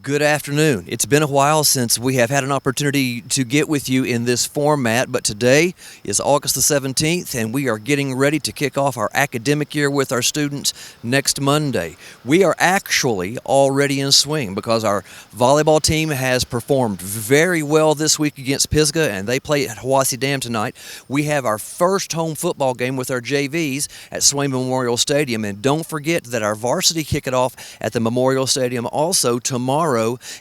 Good afternoon. It's been a while since we have had an opportunity to get with you in this format, but today is August the 17th, and we are getting ready to kick off our academic year with our students next Monday. We are actually already in swing because our volleyball team has performed very well this week against Pisgah, and they play at Hiwassee Dam tonight. We have our first home football game with our JVs at Swain Memorial Stadium, and don't forget that our varsity kick it off at the Memorial Stadium also tomorrow,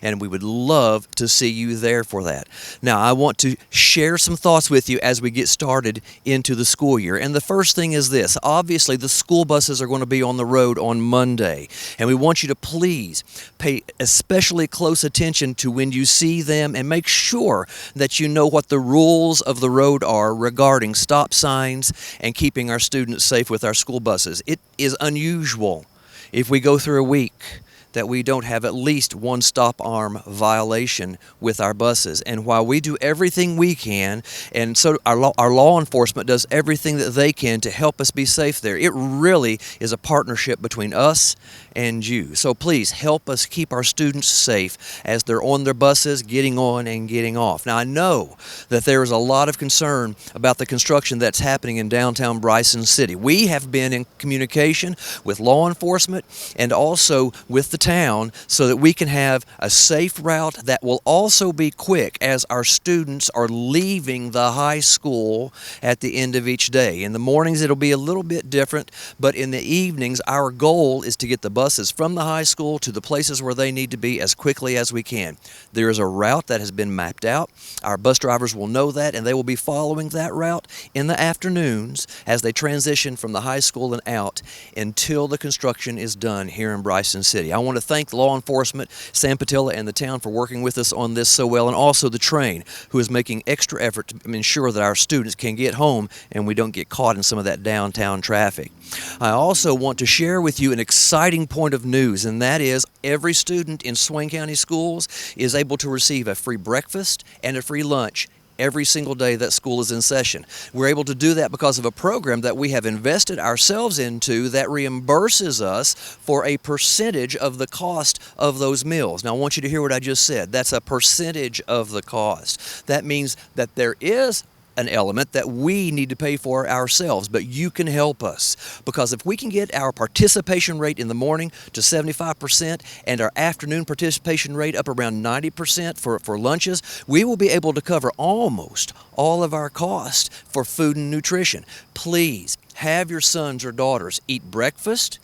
and we would love to see you there for that. Now, I want to share some thoughts with you as we get started into the school year. And the first thing is this. Obviously, the school buses are going to be on the road on Monday, and we want you to please pay especially close attention to when you see them and make sure that you know what the rules of the road are regarding stop signs and keeping our students safe with our school buses. It is unusual if we go through a week that we don't have at least one stop arm violation with our buses. And while we do everything we can, and so our law enforcement does everything that they can to help us be safe there, it really is a partnership between us and you. So please help us keep our students safe as they're on their buses, getting on and getting off. Now, I know that there is a lot of concern about the construction that's happening in downtown Bryson City. We have been in communication with law enforcement and also with the town so that we can have a safe route that will also be quick as our students are leaving the high school at the end of each day. In the mornings it'll be a little bit different, but in the evenings our goal is to get the buses from the high school to the places where they need to be as quickly as we can. There is a route that has been mapped out. Our bus drivers will know that, and they will be following that route in the afternoons as they transition from the high school and out until the construction is done here in Bryson City. I want to thank law enforcement, Sam Patilla, and the town for working with us on this so well, and also the train, who is making extra effort to ensure that our students can get home and we don't get caught in some of that downtown traffic. I also want to share with you an exciting point of news, and that is every student in Swain County Schools is able to receive a free breakfast and a free lunch every single day that school is in session. We're able to do that because of a program that we have invested ourselves into that reimburses us for a percentage of the cost of those meals. Now, I want you to hear what I just said. That's a percentage of the cost. That means that there is an element that we need to pay for ourselves, but you can help us, because if we can get our participation rate in the morning to 75% and our afternoon participation rate up around 90% for lunches, we will be able to cover almost all of our costs for food and nutrition. Please have your sons or daughters eat breakfast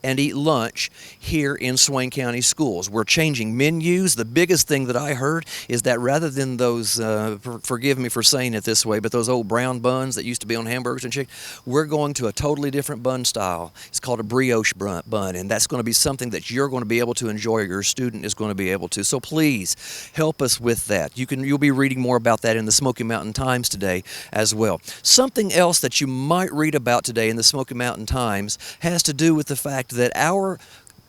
and eat lunch here in Swain County Schools. We're changing menus. The biggest thing that I heard is that rather than those, forgive me for saying it this way, but those old brown buns that used to be on hamburgers and chicken, we're going to a totally different bun style. It's called a brioche bun, and that's going to be something that you're going to be able to enjoy, or your student is going to be able to. So please help us with that. You'll be reading more about that in the Smoky Mountain Times today as well. Something else that you might read about today in the Smoky Mountain Times has to do with the fact that our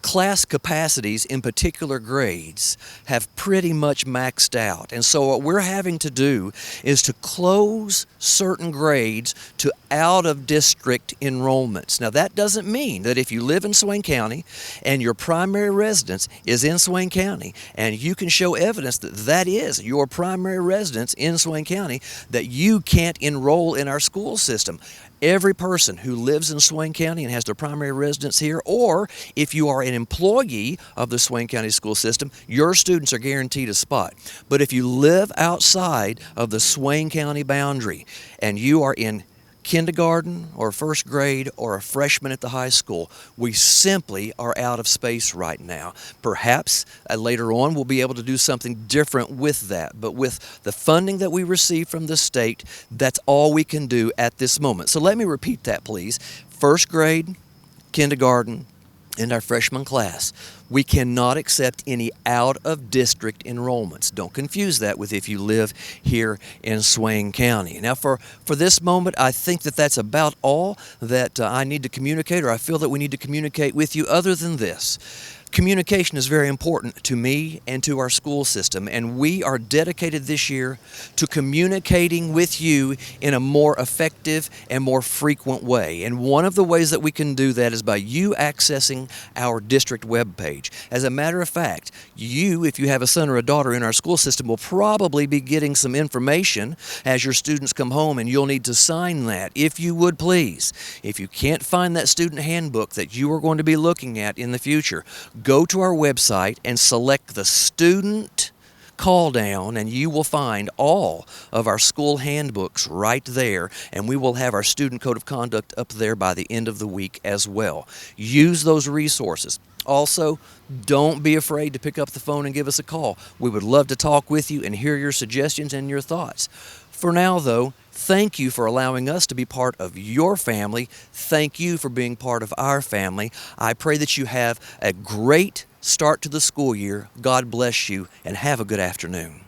class capacities in particular grades have pretty much maxed out. And so what we're having to do is to close certain grades to out-of-district enrollments. Now, that doesn't mean that if you live in Swain County and your primary residence is in Swain County and you can show evidence that that is your primary residence in Swain County, that you can't enroll in our school system. Every person who lives in Swain County and has their primary residence here, or if you are an employee of the Swain County school system, your students are guaranteed a spot. But if you live outside of the Swain County boundary and you are in kindergarten or first grade or a freshman at the high school, we simply are out of space right now. Perhaps later on we'll be able to do something different with that, but with the funding that we receive from the state, that's all we can do at this moment. So let me repeat that, please. First grade, kindergarten, and our freshman class, we cannot accept any out-of-district enrollments. Don't confuse that with if you live here in Swain County. Now, for this moment, I think that that's about all that I need to communicate, or I feel that we need to communicate with you, other than this. Communication is very important to me and to our school system, and we are dedicated this year to communicating with you in a more effective and more frequent way. And one of the ways that we can do that is by you accessing our district webpage. As a matter of fact, you, if you have a son or a daughter in our school system, will probably be getting some information as your students come home, and you'll need to sign that, if you would please. If you can't find that student handbook that you are going to be looking at in the future, go to our website and select the student call down, and you will find all of our school handbooks right there, and we will have our student code of conduct up there by the end of the week as well. Use those resources. Also, don't be afraid to pick up the phone and give us a call. We would love to talk with you and hear your suggestions and your thoughts. For now, though, thank you for allowing us to be part of your family. Thank you for being part of our family. I pray that you have a great start to the school year. God bless you, and have a good afternoon.